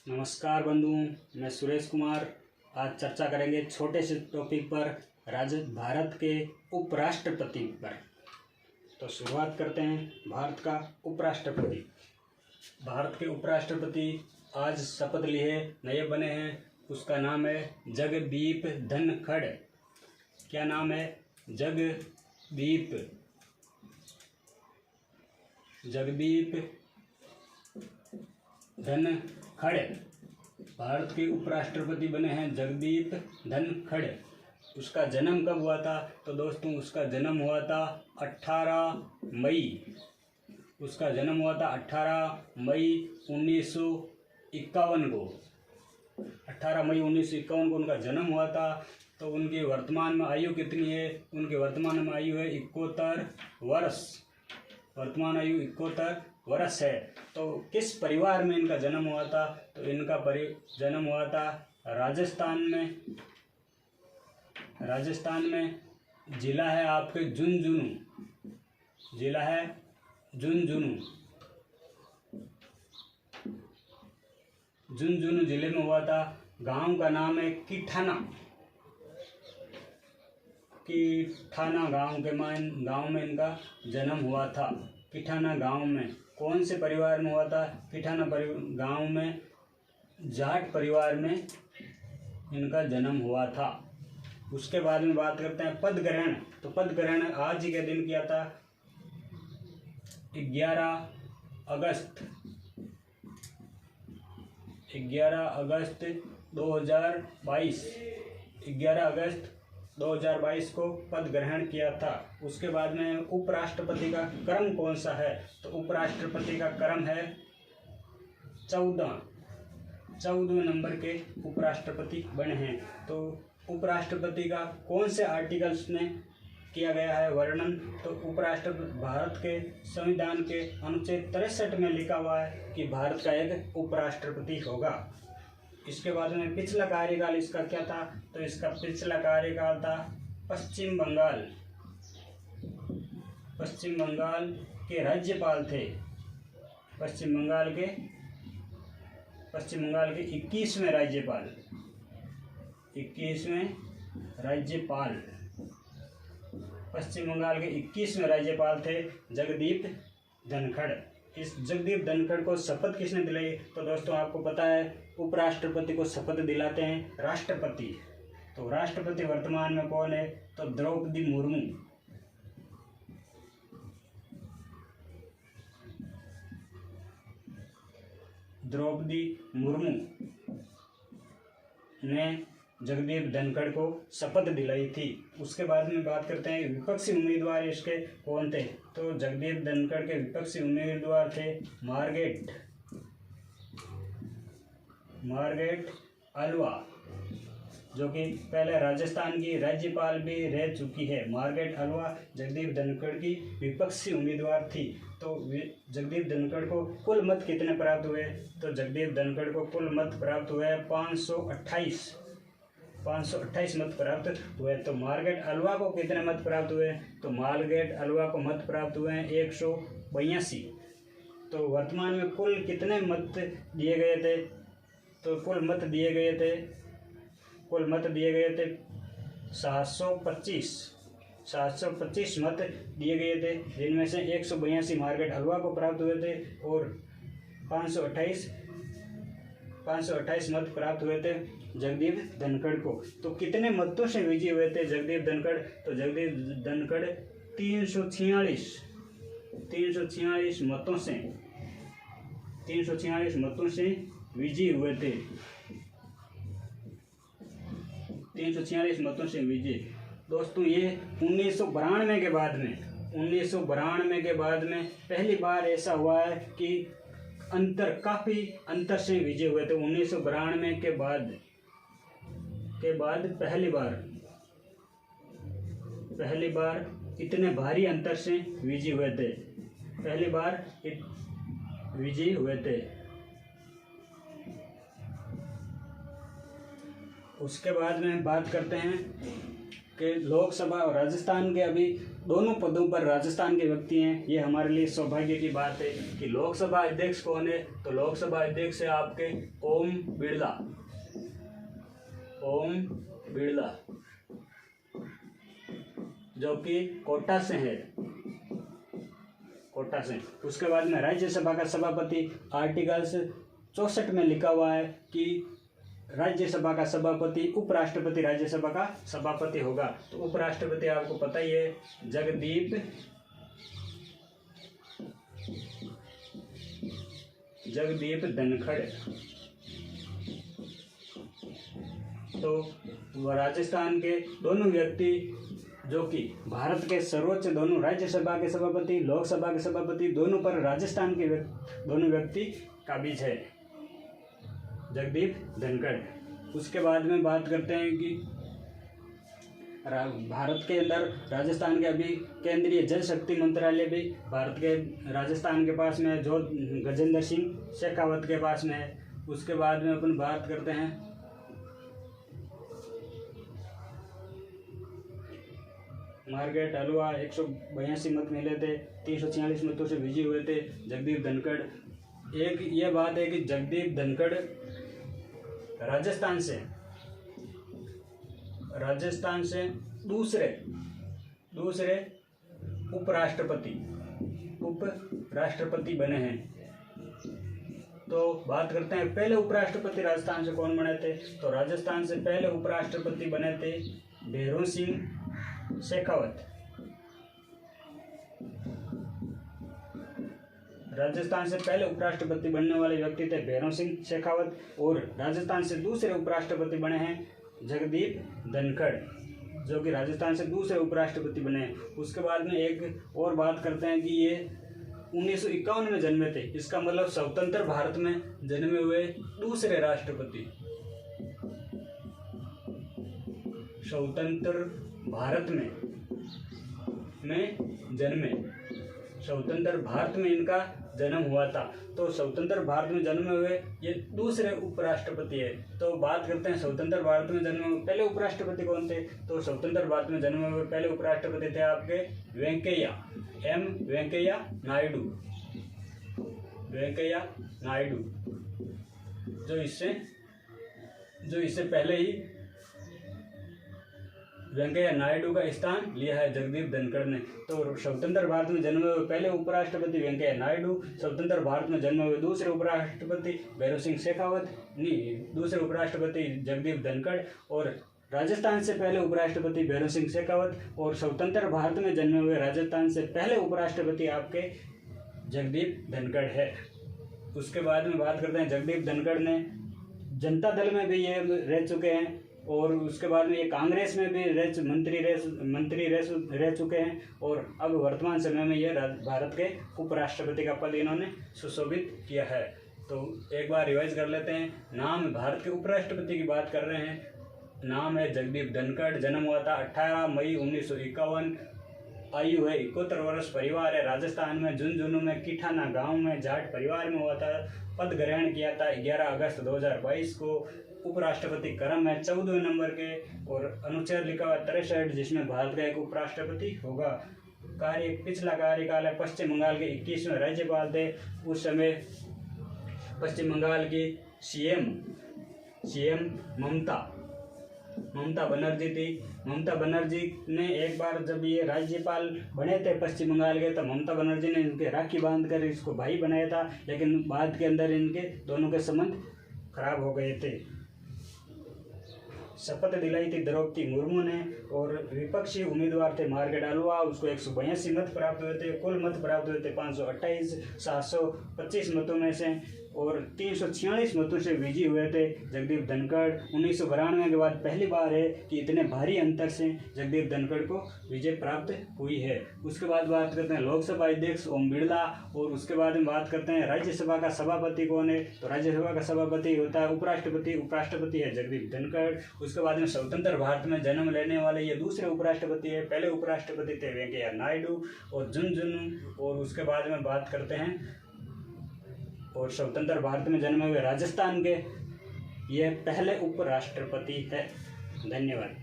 नमस्कार बंधुओं, मैं सुरेश कुमार। आज चर्चा करेंगे छोटे से टॉपिक पर, भारत के उपराष्ट्रपति पर। तो शुरुआत करते हैं। भारत का उपराष्ट्रपति। भारत के उपराष्ट्रपति आज शपथ लिए नए बने हैं। उसका नाम है जगदीप धनखड़। क्या नाम है? जगदीप धनखड़। भारत के उपराष्ट्रपति बने हैं जगदीप धनखड़। उसका जन्म कब हुआ था? तो दोस्तों, उसका जन्म हुआ था 18 मई। उसका जन्म हुआ था 18 मई 1951 को। 18 मई 1951 को उनका जन्म हुआ था। तो उनकी वर्तमान में आयु कितनी है? उनकी वर्तमान में आयु है 71 वर्ष। वर्तमान आयु 71 वर्ष है। तो किस परिवार में इनका जन्म हुआ था? तो इनका जन्म हुआ था राजस्थान में। राजस्थान में जिला है आपके झुंझुनू। जिला है झुंझुनू। झुंझुनू जिले में हुआ था। गांव का नाम है किठाना। किठाना गांव में इनका जन्म हुआ था। किठाना गांव में कौन से परिवार में हुआ था? किठाना गांव में जाट परिवार में इनका जन्म हुआ था। उसके बाद में बात करते हैं पद ग्रहण। तो पद ग्रहण आज ही के दिन किया था 11 अगस्त 2022। 11 अगस्त 2022 को पद ग्रहण किया था। उसके बाद में उपराष्ट्रपति का क्रम कौन सा है? तो उपराष्ट्रपति का क्रम है 14वें नंबर के उपराष्ट्रपति बने हैं। तो उपराष्ट्रपति का कौन से आर्टिकल्स में किया गया है वर्णन? तो उपराष्ट्रपति भारत के संविधान के अनुच्छेद 63 में लिखा हुआ है कि भारत का एक उपराष्ट्रपति होगा। इसके बाद में पिछला कार्यकाल इसका क्या था? तो इसका पिछला कार्यकाल था पश्चिम बंगाल के राज्यपाल थे। पश्चिम बंगाल के 21वें राज्यपाल। पश्चिम बंगाल के 21वें राज्यपाल थे जगदीप धनखड़। इस जगदीप धनखड़ को शपथ किसने दिलाई? तो दोस्तों, आपको पता है उपराष्ट्रपति को शपथ दिलाते हैं राष्ट्रपति। तो राष्ट्रपति वर्तमान में कौन है? तो द्रौपदी मुर्मू। द्रौपदी मुर्मू ने जगदीप धनखड़ को शपथ दिलाई थी। उसके बाद में बात करते हैं विपक्षी उम्मीदवार इसके कौन थे? तो जगदीप धनखड़ के विपक्षी उम्मीदवार थे मार्गरेट अल्वा, जो कि पहले राजस्थान की राज्यपाल भी रह चुकी है। मार्गरेट अल्वा जगदीप धनखड़ की विपक्षी उम्मीदवार थी। तो जगदीप धनखड़ को कुल मत कितने प्राप्त हुए? तो जगदीप धनखड़ को कुल मत प्राप्त हुए 528 मत प्राप्त हुए। तो मार्गरेट अल्वा को कितने मत प्राप्त हुए? तो मार्गरेट अल्वा को मत प्राप्त हुए 182। तो वर्तमान में कुल कितने मत दिए गए थे? तो कुल मत दिए गए थे 725 मत दिए गए थे, जिनमें से 182 मार्गरेट अल्वा को प्राप्त हुए थे और 528 मत प्राप्त हुए थे जगदीप धनखड़ को। तो कितने मतों से विजयी हुए थे जगदीप धनखड़? तो जगदीप धनखड़ 346 मतों से विजयी हुए थे। 346 मतों से विजयी। दोस्तों, ये 1992 के बाद में पहली बार ऐसा हुआ है कि काफी अंतर से विजय हुए थे। 1992 के बाद पहली बार इतने भारी अंतर से विजयी हुए थे। उसके बाद में बात करते हैं कि लोकसभा और राजस्थान के अभी दोनों पदों पर राजस्थान के व्यक्ति हैं। ये हमारे लिए सौभाग्य की बात है कि लोकसभा अध्यक्ष कौन है, तो लोकसभा अध्यक्ष है आपके ओम बिड़ला। ओम बिड़ला जो कि कोटा से है, कोटा से। उसके बाद में राज्यसभा का सभापति आर्टिकल्स 64 में लिखा हुआ है कि राज्यसभा का सभापति उपराष्ट्रपति राज्यसभा का सभापति होगा। तो उपराष्ट्रपति आपको पता ही है, जगदीप धनखड़। तो राजस्थान के दोनों व्यक्ति जो कि भारत के सर्वोच्च दोनों राज्यसभा के सभापति, लोकसभा के सभापति, दोनों पर राजस्थान के दोनों व्यक्ति काबिज है, जगदीप धनखड़। उसके बाद में बात करते हैं कि भारत के अंदर राजस्थान के अभी केंद्रीय जल शक्ति मंत्रालय भी भारत के राजस्थान के पास में, जो गजेंद्र सिंह शेखावत के पास में है। उसके बाद में अपन बात करते हैं मार्गरेट हलवा, 182 मत मिले थे, 346 मतों से विजयी हुए थे जगदीप धनखड़। एक ये बात है कि जगदीप धनखड़ राजस्थान से दूसरे उपराष्ट्रपति बने हैं। तो बात करते हैं पहले उपराष्ट्रपति राजस्थान से कौन बने थे, तो राजस्थान से पहले उपराष्ट्रपति बने थे भैरों सिंह शेखावत। राजस्थान से पहले उपराष्ट्रपति बनने वाले व्यक्ति थे भैरों सिंह शेखावत, और राजस्थान से दूसरे उपराष्ट्रपति बने हैं जगदीप धनखड़, जो कि राजस्थान से दूसरे उपराष्ट्रपति बने हैं। उसके बाद में एक और बात करते हैं कि ये 1951 में जन्मे थे। इसका मतलब स्वतंत्र भारत में जन्मे हुए दूसरे राष्ट्रपति, स्वतंत्र भारत में जन्मे, स्वतंत्र भारत में इनका जन्म हुआ था। तो स्वतंत्र भारत में जन्मे हुए ये दूसरे उपराष्ट्रपति है। तो बात करते हैं स्वतंत्र भारत में जन्मे हुए पहले उपराष्ट्रपति कौन थे, तो स्वतंत्र भारत में जन्मे हुए पहले उपराष्ट्रपति थे आपके वेंकैया नायडू, जो इससे पहले ही वेंकैया नायडू का स्थान लिया है जगदीप धनखड़ ने। तो स्वतंत्र भारत में जन्मे हुए पहले उपराष्ट्रपति वेंकैया नायडू, स्वतंत्र भारत में जन्मे हुए दूसरे उपराष्ट्रपति भैरों सिंह शेखावत, दूसरे उपराष्ट्रपति जगदीप धनखड़, और राजस्थान से पहले उपराष्ट्रपति भैरों सिंह शेखावत, और स्वतंत्र भारत में जन्मे हुए राजस्थान से पहले उपराष्ट्रपति आपके जगदीप धनखड़ है। उसके बाद में बात करते हैं जगदीप धनखड़ ने जनता दल में भी ये रह चुके हैं, और उसके बाद में ये कांग्रेस में भी मंत्री रह चुके हैं, और अब वर्तमान समय में ये भारत के उपराष्ट्रपति का पद इन्होंने सुशोभित किया है। तो एक बार रिवाइज कर लेते हैं। नाम भारत के उपराष्ट्रपति की बात कर रहे हैं, नाम है जगदीप धनखड़, जन्म हुआ था 18 मई 1951, आयु है 71 वर्ष, परिवार है राजस्थान में झुंझुनू में किठाना गांव में जाट परिवार में हुआ था। पद ग्रहण किया था 11 अगस्त 2022 को। उपराष्ट्रपति क्रम है 14वें नंबर के, और अनुच्छेद लिखा हुआ 63 जिसमें भारत का एक उपराष्ट्रपति होगा। पिछला कार्यकाल है पश्चिम बंगाल के 21वें राज्यपाल थे। उस समय पश्चिम बंगाल की सीएम ममता बनर्जी थी। ममता बनर्जी ने एक बार जब ये राज्यपाल बने थे पश्चिम बंगाल के, तो ममता बनर्जी ने इनके राखी बांध कर इसको भाई बनाया था, लेकिन बाद के अंदर इनके दोनों के संबंध खराब हो गए थे। शपथ दिलाई थी द्रौपदी मुर्मू ने, और विपक्षी उम्मीदवार थे मार्गरेट हलवा, उसको 182 मत प्राप्त हुए थे। कुल मत प्राप्त हुए थे 528, 725 मतों में से, और 346 मतों से विजयी हुए थे जगदीप धनखड़। 1992 के बाद पहली बार है कि इतने भारी अंतर से जगदीप धनखड़ को विजय प्राप्त हुई है। उसके बाद बात करते हैं लोकसभा अध्यक्ष ओम बिड़ला, और उसके बाद में बात करते हैं राज्यसभा का सभापति कौन है, तो राज्यसभा का सभापति होता है उपराष्ट्रपति है जगदीप धनखड़। उसके बाद में स्वतंत्र भारत में जन्म लेने वाले ये दूसरे उपराष्ट्रपति है, पहले उपराष्ट्रपति थे वेंकैया नायडू और झुंझुनू। और उसके बाद में बात करते हैं, और स्वतंत्र भारत में जन्मे हुए राजस्थान के ये पहले उपराष्ट्रपति है। धन्यवाद।